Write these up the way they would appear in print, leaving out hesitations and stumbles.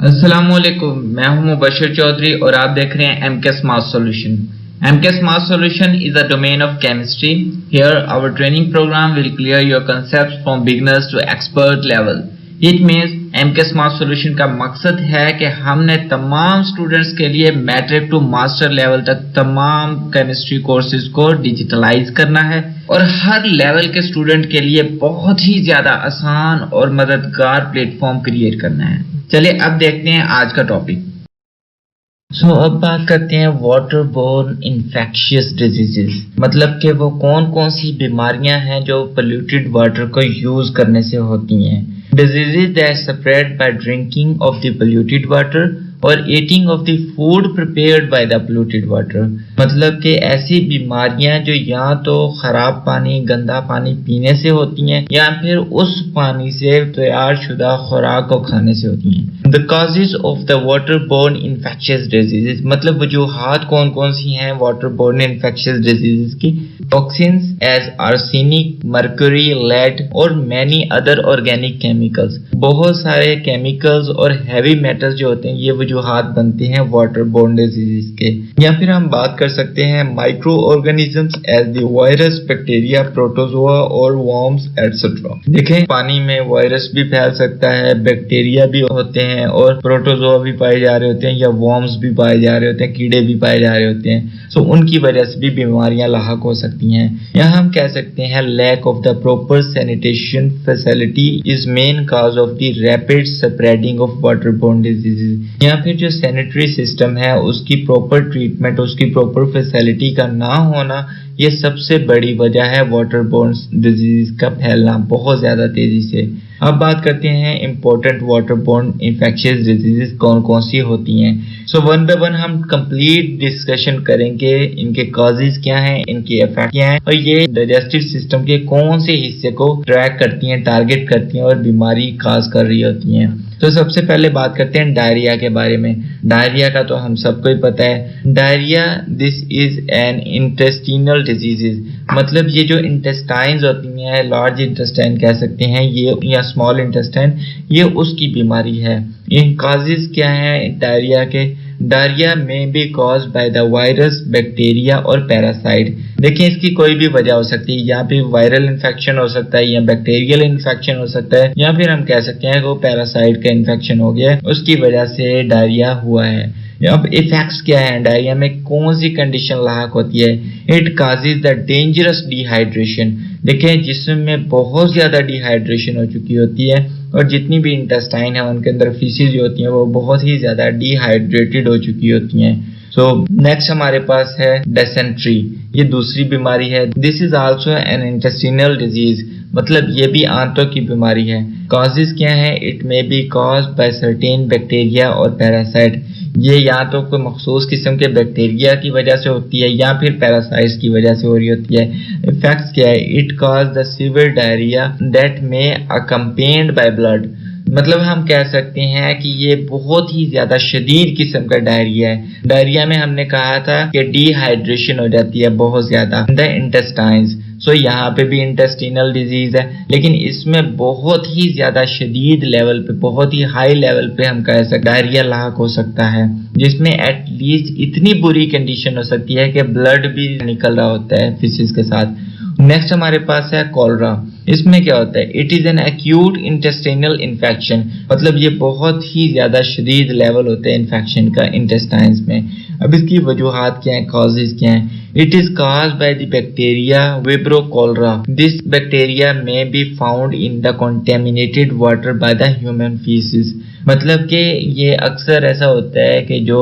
अस्सलामुअलैकुम, मैं हूं मुबशिर चौधरी और आप देख रहे हैं MK smart solution. MK smart solution is a domain of chemistry. Here our training program will clear your concepts from beginners to expert level. It means MK smart solution का मकसद है कि हमने तमाम स्टूडेंट्स के लिए मैट्रिक टू मास्टर लेवल तक तमाम केमिस्ट्री कोर्सेज को डिजिटलाइज करना है और हर लेवल के स्टूडेंट के लिए बहुत ही ज्यादा आसान और मददगार प्लेटफॉर्म क्रिएट करना है। चलिए अब देखते हैं आज का टॉपिक। अब बात करते हैं वाटर बोर्न इन्फेक्शियस डिजीजेस, मतलब कि वो कौन कौन सी बीमारियां हैं जो पोल्यूटेड वाटर को यूज करने से होती हैं। Diseases that spread by drinking of the polluted water और eating of the food prepared by the polluted water, मतलब कि ऐसी बीमारियां जो या तो खराब पानी, गंदा पानी पीने से होती हैं या फिर उस पानी से तैयार शुदा खुराक को खाने से होती हैं। The causes of the waterborne infectious diseases, मतलब वजूहात कौन कौन सी हैं waterborne infectious diseases की। Toxins as arsenic, mercury, lead और many other organic chemicals, बहुत सारे केमिकल्स और हैवी मेटल्स जो होते हैं ये वजूहात बनते हैं वाटर बोर्न डिजीज के। या फिर हम बात कर सकते हैं microorganisms as the virus, bacteria, protozoa और वर्म्स एटसेट्रा। देखें पानी में वायरस भी फैल सकता है, बैक्टीरिया भी होते हैं और प्रोटोजोआ भी पाए जा रहे होते हैं या वर्म्स भी पाए जा रहे होते हैं, कीड़े भी पाए जा रहे होते हैं। सो उनकी वजह से भी बीमारियां लाहक हो सकती हैं। या हम कह सकते हैं lack of the proper sanitation facility is main cause of the rapid spreading of water borne diseases. या फिर जो सैनिटरी सिस्टम है उसकी प्रॉपर ट्रीटमेंट, उसकी प्रॉपर फैसिलिटी का ना होना, ये सबसे बड़ी वजह है वाटर बोर्न डिजीज का फैलना बहुत ज्यादा तेजी से। अब बात करते हैं important water borne infectious diseases कौन कौन सी होती हैं। सो वन बाय वन हम कंप्लीट डिस्कशन करेंगे, इनके कॉजेज क्या हैं, इनके इफेक्ट क्या हैं और ये डाइजेस्टिव सिस्टम के कौन से हिस्से को ट्रैक करती हैं, टारगेट करती हैं और बीमारी काज कर रही होती हैं। तो सबसे पहले बात करते हैं डायरिया के बारे में। डायरिया का तो हम सबको ही पता है। Diarrhoea this is an intestinal diseases, मतलब ये जो इंटेस्टाइन्स होती हैं, लार्ज इंटेस्टाइन कह सकते हैं ये या स्मॉल इंटेस्टाइन, ये उसकी बीमारी है। इन कॉजेज क्या हैं डायरिया के? डायरिया में be cause by the virus, bacteria और पैरासाइट। देखिए इसकी कोई भी वजह हो सकती है, या फिर वायरल इन्फेक्शन हो सकता है या बैक्टीरियल इन्फेक्शन हो सकता है या फिर हम कह सकते हैं कि वो पैरासाइट का इन्फेक्शन हो गया है, उसकी वजह से डायरिया हुआ है। अब इफेक्ट्स क्या है डायरिया में, कौन सी कंडीशन लाहक होती है? It causes the dangerous dehydration. देखें जिस्म में बहुत ज्यादा डिहाइड्रेशन हो चुकी होती है और जितनी भी इंटेस्टाइन है उनके अंदर फीसेस जो होती हैं वो बहुत ही ज्यादा डिहाइड्रेटेड हो चुकी होती हैं। सो नेक्स्ट हमारे पास है डिसेंट्री, ये दूसरी बीमारी है। This is also an intestinal disease, मतलब ये भी आंतों की बीमारी है। कॉजेज क्या है? It may be cause by certain bacteria और पैरासाइट। ये या तो कोई मखसूस किस्म के बैक्टीरिया की वजह से होती है या फिर पैरासाइट्स की वजह से हो रही होती है। इफेक्ट्स क्या है? It cause the severe diarrhoea that may accompanied by blood, मतलब हम कह सकते हैं कि ये बहुत ही ज्यादा शदीद किस्म का डायरिया है। डायरिया में हमने कहा था कि डिहाइड्रेशन हो जाती है बहुत ज्यादा द इंटेस्टाइन्स। सो यहाँ पे भी इंटेस्टिनल डिजीज है, लेकिन इसमें बहुत ही ज्यादा शदीद लेवल पे, बहुत ही हाई लेवल पे हम कह सकते डायरिया लाहक हो सकता है, जिसमें एटलीस्ट इतनी बुरी कंडीशन हो सकती है कि ब्लड भी निकल रहा होता है फिसिस के साथ। नेक्स्ट हमारे पास है कॉलरा। इसमें क्या होता है? It is an acute intestinal infection, मतलब ये बहुत ही ज्यादा शदीद लेवल होता है इन्फेक्शन का इंटेस्टाइन्स में। अब इसकी वजूहात क्या है, कॉजेज क्या है? It is caused by the bacteria vibrio cholera. This bacteria may be found in the contaminated water by the human faeces, मतलब कि ये अक्सर ऐसा होता है कि जो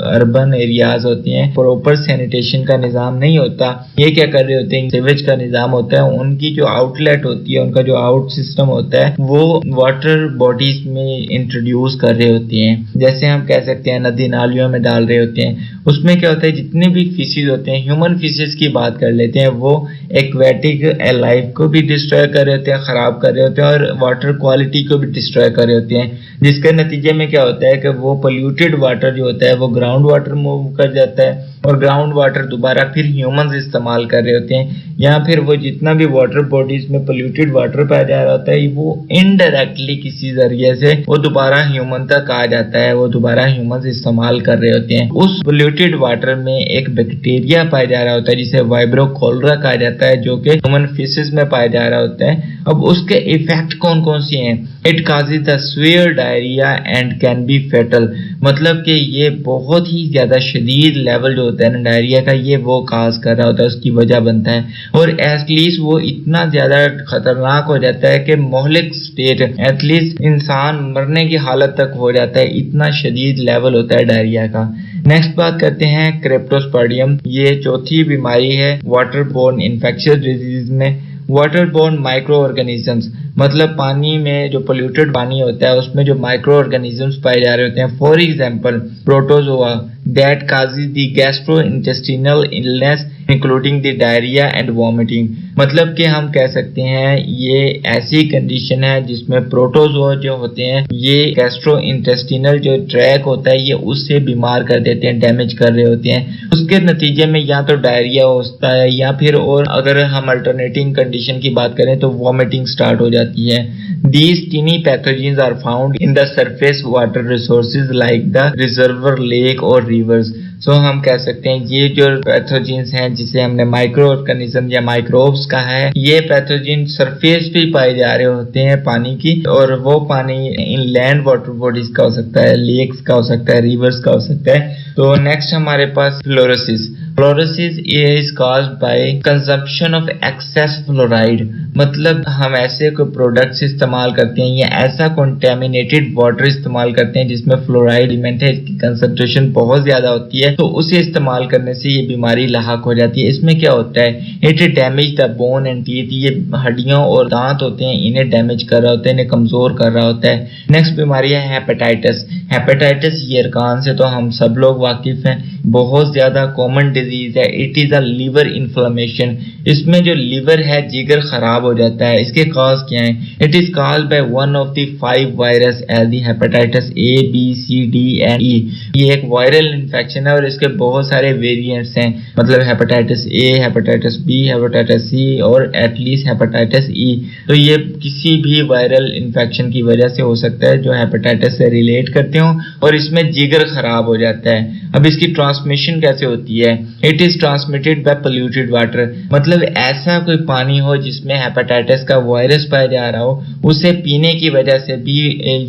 अर्बन एरियाज होते हैं प्रॉपर सैनिटेशन का निज़ाम नहीं होता, ये क्या कर रहे होते हैं, सीवेज का निज़ाम होता है, उनकी जो आउटलेट होती है, उनका जो आउट सिस्टम होता है वो वाटर बॉडीज में इंट्रोड्यूस कर रहे होते हैं। जैसे हम कह सकते हैं नदी नालियों में डाल रहे होते हैं, उसमें क्या होता है जितने भी फिशेज होते हैं, ह्यूमन फिशेज की बात कर लेते हैं, वो एक्वेटिक लाइफ को भी डिस्ट्रॉय कर रहे होते हैं, खराब कर रहे होते हैं, और वाटर क्वालिटी को भी डिस्ट्रॉय कर रहे होते हैं, जिसके नतीजे में क्या होता है कि वो पोल्यूटेड वाटर जो होता है वो ग्राउंड वाटर मूव कर जाता है, और ग्राउंड वाटर दोबारा फिर ह्यूमंस इस्तेमाल कर रहे होते हैं, या फिर वो जितना भी वाटर बॉडीज में पोल्यूटेड वाटर पाया जा रहा होता है वो इनडायरेक्टली किसी जरिए से वो दोबारा ह्यूमन तक आ जाता है, वो दोबारा ह्यूमंस इस्तेमाल कर रहे होते हैं। उस पोल्यूटेड वाटर में एक बैक्टीरिया पाया जा रहा होता है जिसे वाइब्रो कोलरा कहा जाता है, जो कि ह्यूमन फिशेस में पाया जा रहा होता है। अब उसके इफेक्ट कौन कौन से हैं? It causes the severe diarrhoea and can be fatal, मतलब कि ये बहुत ही ज्यादा शदीद लेवल जो होता है ना डायरिया का, ये वो काज कर रहा होता है, उसकी वजह बनता है, और एटलीस्ट वो इतना ज्यादा खतरनाक हो जाता है कि मोहलिक स्टेट, एटलीस्ट इंसान मरने की हालत तक हो जाता है, इतना शदीद लेवल होता है डायरिया का। नेक्स्ट बात करते हैं क्रिप्टोस्पोडियम। ये चौथी बीमारी है वाटर बोर्न इन्फेक्शियस डिजीज में। वाटर बोर्न माइक्रो ऑर्गेनिजम्स, मतलब पानी में जो पोल्यूटेड पानी होता है उसमें जो माइक्रो ऑर्गेनिजम्स पाए जा रहे होते हैं, for example protozoa that causes the gastrointestinal illness including the diarrhoea and vomiting, मतलब कि हम कह सकते हैं ये ऐसी कंडीशन है जिसमें प्रोटोजोआ जो होते हैं ये गैस्ट्रोइंटेस्टिनल जो ट्रैक होता है ये उससे बीमार कर देते हैं, डैमेज कर रहे होते हैं। उसके नतीजे में या तो डायरिया होता है या फिर, और अगर हम अल्टरनेटिंग कंडीशन की बात करें तो वॉमिटिंग स्टार्ट हो जाती है। These tiny pathogens are found in the surface water resources like the reservoir, lake और rivers. So हम कह सकते हैं ये जो पैथोजेंस हैं जिसे हमने माइक्रो ऑर्गेनिज्म या माइक्रोब्स कहा है, ये पैथोजेन सरफेस पे पाए जा रहे होते हैं पानी की, और वो पानी इनलैंड वाटर बॉडीज का हो सकता है, लेक्स का हो सकता है, रिवर्स का हो सकता है। तो नेक्स्ट हमारे पास fluorosis. Fluorosis is caused by consumption of excess fluoride, मतलब हम ऐसे कोई प्रोडक्ट्स इस्तेमाल करते हैं या ऐसा कंटेमिनेटेड वाटर इस्तेमाल करते हैं जिसमें फ्लोराइड एलिमेंट है, इसकी कंसंट्रेशन बहुत ज्यादा होती है, तो उसे इस्तेमाल करने से ये बीमारी लाहक हो जाती है। इसमें क्या होता है, it damage the bone and teeth, ये हड्डियों और दांत होते हैं इन्हें डैमेज कर रहा होता है, इन्हें कमजोर कर रहा होता है। नेक्स्ट बीमारी है हेपेटाइटिस। हेपेटाइटिस यरकान से तो हम सब लोग वाकिफ हैं, बहुत ज्यादा कॉमन डिजीज है। It is a liver inflammation, इसमें जो लिवर है जिगर खराब हो जाता है। इसके कॉज क्या है? It is caused by one of the 5 virus as the hepatitis A, B, C, D and E. ये एक वायरल इन्फेक्शन है और इसके बहुत सारे वेरिएंट्स हैं, मतलब hepatitis A, hepatitis B, hepatitis C और एटलीस्ट हेपेटाइटिस ई। तो ये किसी भी वायरल इन्फेक्शन की वजह से हो सकता है जो हेपेटाइटिस से रिलेट करते हो, और इसमें जिगर खराब हो जाता है। अब इसकी ट्रांसमिशन कैसे होती है? It is transmitted by polluted water, मतलब ऐसा कोई पानी हो जिसमें हेपेटाइटिस का वायरस पाया जा रहा हो, उसे पीने की वजह से भी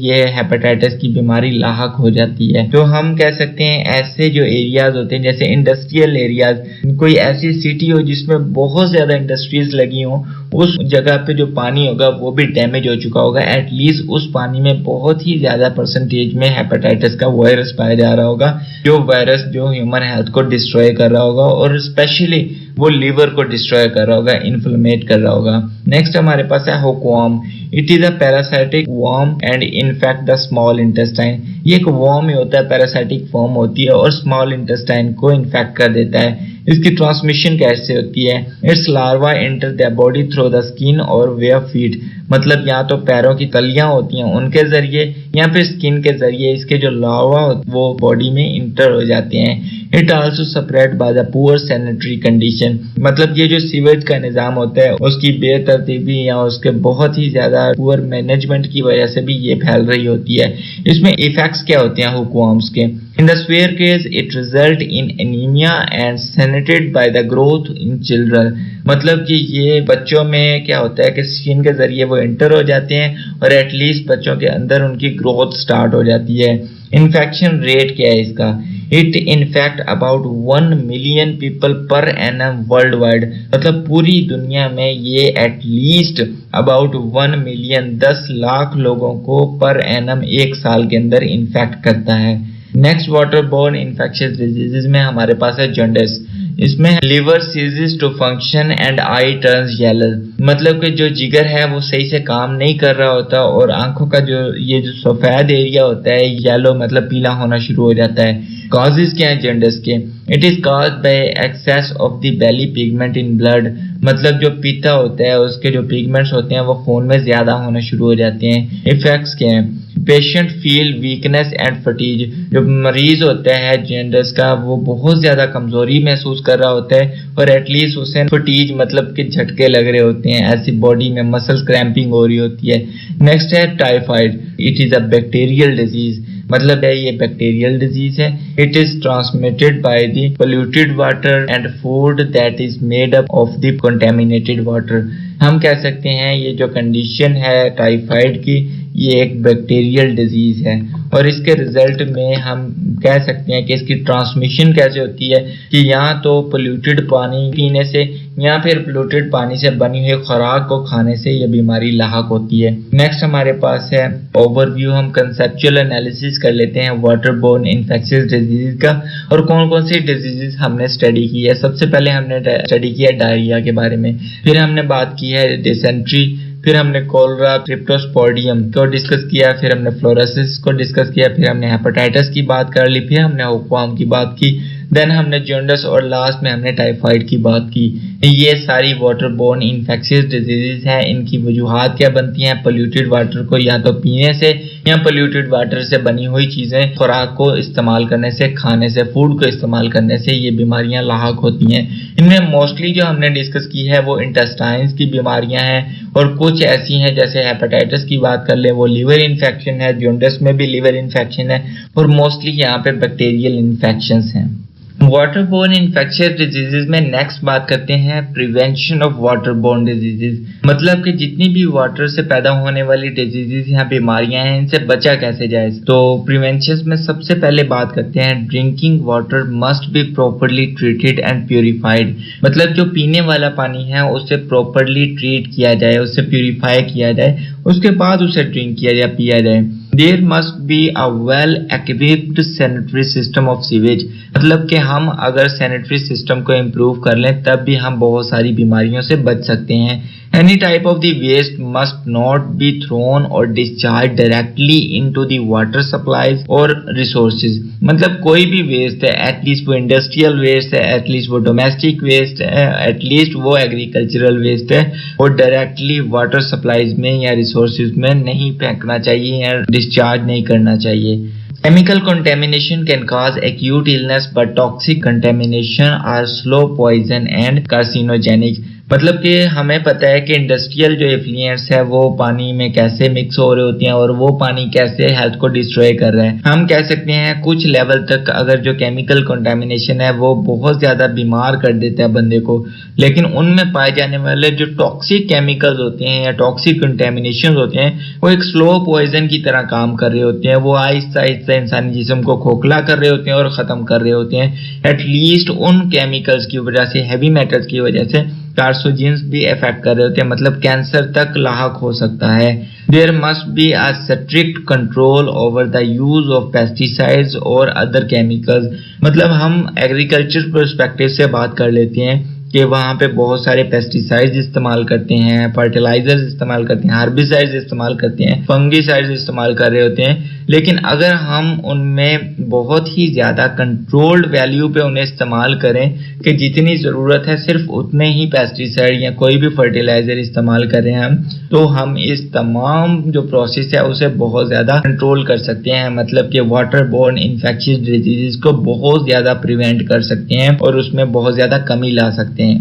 ये हेपेटाइटिस की बीमारी लाहक हो जाती है। तो हम कह सकते हैं ऐसे जो एरियाज होते हैं जैसे इंडस्ट्रियल एरियाज, कोई ऐसी सिटी हो जिसमें बहुत ज्यादा इंडस्ट्रीज लगी हो, उस जगह पे जो पानी होगा वो भी डैमेज हो चुका होगा, एटलीस्ट उस पानी में बहुत ही ज्यादा परसेंटेज में हेपेटाइटिस का वायरस पाया जा रहा होगा, जो वायरस जो ह्यूमन हेल्थ को डिस्ट्रॉय कर रहा होगा और स्पेशली वो लीवर को डिस्ट्रॉय कर रहा होगा, इन्फ्लेमेट कर रहा होगा। नेक्स्ट हमारे पास है hookworm. It is a parasitic worm and infect the small intestine. ये एक वर्म ही होता है, पैरासाइटिक फॉर्म होती है और स्मॉल इंटेस्टाइन को इन्फेक्ट कर देता है। इसकी ट्रांसमिशन कैसे होती है? It's larva enter the body through the skin और वेयर फीट, मतलब या तो पैरों की तलियां होती हैं उनके जरिए या फिर स्किन के जरिए इसके जो लार्वा वो बॉडी में इंटर हो जाते हैं। It also spread by the poor sanitary condition, मतलब ये जो सीवेज का निजाम होता है उसकी बेतरतीबी या उसके बहुत ही ज्यादा पुअर मैनेजमेंट की वजह से भी ये फैल रही होती है। इसमें इफेक्ट्स क्या होते हैं हुकवर्म्स के? In the severe case, it result in anemia and stunted by the growth in children, मतलब कि ये बच्चों में क्या होता है कि स्किन के जरिए वो इंटर हो जाते हैं और एटलीस्ट बच्चों के अंदर उनकी ग्रोथ स्टार्ट हो जाती है। इन्फेक्शन रेट क्या है इसका? It infect about 1 million people per annum world wide, मतलब पूरी दुनिया में ये एटलीस्ट अबाउट 1 मिलियन 10 लाख लोगों को पर एनम एक साल के अंदर इन्फेक्ट करता है। Next water borne infectious diseases में हमारे पास है जॉन्डिस। इसमें liver ceases to function and eye turns yellow, मतलब कि जो जिगर है वो सही से काम नहीं कर रहा होता और आंखों का जो ये जो सफेद एरिया होता है येलो मतलब पीला होना शुरू हो जाता है। कॉजेज क्या है जॉन्डिस के? It is caused bye access of the belly pigment in blood, मतलब जो पीता होता है उसके जो पिगमेंट्स होते हैं वो खून में ज्यादा होना शुरू हो जाते हैं। इफेक्ट्स क्या हैं? Patient feel weakness and fatigue, जो मरीज होता है जॉन्डिस का वो बहुत ज्यादा कमजोरी महसूस कर रहा होता है और एटलीस्ट उसे फटीग मतलब कि झटके लग रहे होते हैं, ऐसी बॉडी में मसल क्रैम्पिंग हो रही होती है। नेक्स्ट है typhoid, it is a bacterial disease, मतलब है ये बैक्टीरियल डिजीज है। It is transmitted by the polluted water and food that is made up of the contaminated water. हम कह सकते हैं ये जो कंडीशन है टाइफाइड की ये एक बैक्टीरियल डिजीज है और इसके रिजल्ट में हम कह सकते हैं कि इसकी ट्रांसमिशन कैसे होती है कि या तो पोल्यूटेड पानी पीने से या फिर पोल्यूटेड पानी से बनी हुई खुराक को खाने से ये बीमारी लाहक होती है। नेक्स्ट हमारे पास है ओवरव्यू, हम कंसेप्चुअल एनालिसिस कर लेते हैं वाटर बोर्न इन्फेक्शियस डिजीज का और कौन कौन सी डिजीजेस हमने स्टडी की है। सबसे पहले हमने स्टडी किया डायरिया के बारे में, फिर हमने बात की है डिसेंट्री, फिर हमने कोलरा क्रिप्टोस्पोडियम को डिस्कस किया, फिर हमने फ्लोरोसिस को डिस्कस किया, फिर हमने हेपेटाइटिस की बात कर ली, फिर हमने हुक्काम की बात की, देन हमने जॉन्डिस और लास्ट में हमने टाइफाइड की बात की। ये सारी वाटर बोर्न इन्फेक्शियस डिजीजेस हैं। इनकी वजूहात क्या बनती हैं? पोल्यूटेड वाटर को या तो पीने से या पोल्यूटेड वाटर से बनी हुई चीजें खुराक को इस्तेमाल करने से, खाने से, फूड को इस्तेमाल करने से ये बीमारियां लाहक होती हैं। इनमें मोस्टली जो हमने डिस्कस की है वो इंटेस्टाइन्स की बीमारियां हैं और कुछ ऐसी हैं जैसे हेपेटाइटिस की बात कर ले वो लीवर इन्फेक्शन है, जॉन्डिस में भी लीवर इन्फेक्शन है और मोस्टली यहाँ पे बैक्टीरियल इन्फेक्शंस हैं। वाटर बोर्न इन्फेक्शियस डिजीजेज में नेक्स्ट बात करते हैं prevention of water born diseases, मतलब कि जितनी भी वाटर से पैदा होने वाली डिजीजेज या बीमारियां हैं इनसे बचा कैसे जाए। तो प्रिवेंशन में सबसे पहले बात करते हैं drinking water must be properly treated and purified, मतलब जो पीने वाला पानी है उसे प्रॉपरली ट्रीट किया जाए, उससे प्यूरिफाई किया जाए, उसके बाद उसे ड्रिंक किया जाए, पिया जाए। There must be a well equipped sanitary system of sewage, मतलब कि हम अगर सैनिटरी सिस्टम को इम्प्रूव कर लें तब भी हम बहुत सारी बीमारियों से बच सकते हैं। Any type of the waste must not be thrown or discharged directly into the water supplies or resources, मतलब कोई भी वेस्ट है, एटलीस्ट वो इंडस्ट्रियल वेस्ट है, एटलीस्ट वो डोमेस्टिक वेस्ट है, एटलीस्ट वो एग्रीकल्चरल वेस्ट है, वो डायरेक्टली वाटर सप्लाईज में या रिसोर्सेज में नहीं फेंकना चाहिए या डिस्चार्ज नहीं करना चाहिए। Chemical contamination can cause acute illness, but toxic contamination are slow poison and carcinogenic, मतलब कि हमें पता है कि इंडस्ट्रियल जो एफ्लुएंट्स है वो पानी में कैसे मिक्स हो रहे होती हैं और वो पानी कैसे हेल्थ को डिस्ट्रॉय कर रहा है। हम कह सकते हैं कुछ लेवल तक अगर जो केमिकल कंटामिनेशन है वो बहुत ज्यादा बीमार कर देता है बंदे को, लेकिन उनमें पाए जाने वाले जो टॉक्सिक केमिकल्स होते हैं या टॉक्सिक कंटामिनेशन होते हैं वो एक स्लो पॉइजन की तरह काम कर रहे होते हैं। वो आहिस्ता आहिस्ता इंसानी जिस्म को खोखला कर रहे होते हैं और खत्म कर रहे होते हैं। एटलीस्ट उन केमिकल्स की वजह से, हैवी मेटल्स की वजह से कार्सिनोजेंस भी इफेक्ट कर रहे होते हैं, मतलब कैंसर तक लाहक हो सकता है। There must be a strict control over the use of pesticides और अदर केमिकल्स, मतलब हम एग्रीकल्चर पर्सपेक्टिव से बात कर लेते हैं कि वहाँ पे बहुत सारे पेस्टिसाइड्स इस्तेमाल करते हैं, फर्टिलाइजर्स इस्तेमाल करते हैं, हार्बिसाइड्स इस्तेमाल करते हैं, फंगिसाइड्स इस्तेमाल कर रहे होते हैं, लेकिन अगर हम उनमें बहुत ही ज़्यादा कंट्रोल्ड वैल्यू पे उन्हें इस्तेमाल करें कि जितनी ज़रूरत है सिर्फ उतने ही पेस्टिसाइड या कोई भी फर्टिलाइज़र इस्तेमाल करें हम, तो हम इस तमाम जो प्रोसेस है उसे बहुत ज़्यादा कंट्रोल कर सकते हैं, मतलब कि वाटर बोर्न इन्फेक्शियस डिजीज़ को बहुत ज़्यादा प्रिवेंट कर सकते हैं और उसमें बहुत ज़्यादा कमी ला सकते हैं।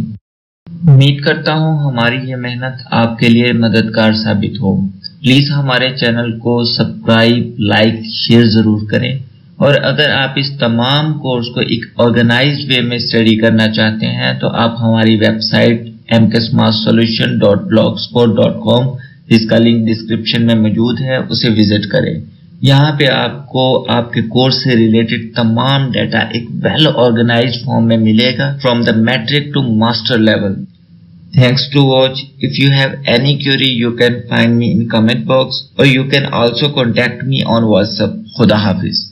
उम्मीद करता हूँ हमारी ये मेहनत आपके लिए मददगार साबित हो। प्लीज हमारे चैनल को सब्सक्राइब, लाइक, शेयर जरूर करें और अगर आप इस तमाम कोर्स को एक ऑर्गेनाइज्ड वे में स्टडी करना चाहते हैं तो आप हमारी वेबसाइट mksmartsolution.blogspot.com, जिसका लिंक डिस्क्रिप्शन में मौजूद है, उसे विजिट करें। यहाँ पे आपको आपके कोर्स से रिलेटेड तमाम डाटा एक वेल ऑर्गेनाइज्ड फॉर्म में मिलेगा from the matric to master level. Thanks to watch. If you have any query, you can find me in comment box or you can also contact me on WhatsApp. Khuda Hafiz.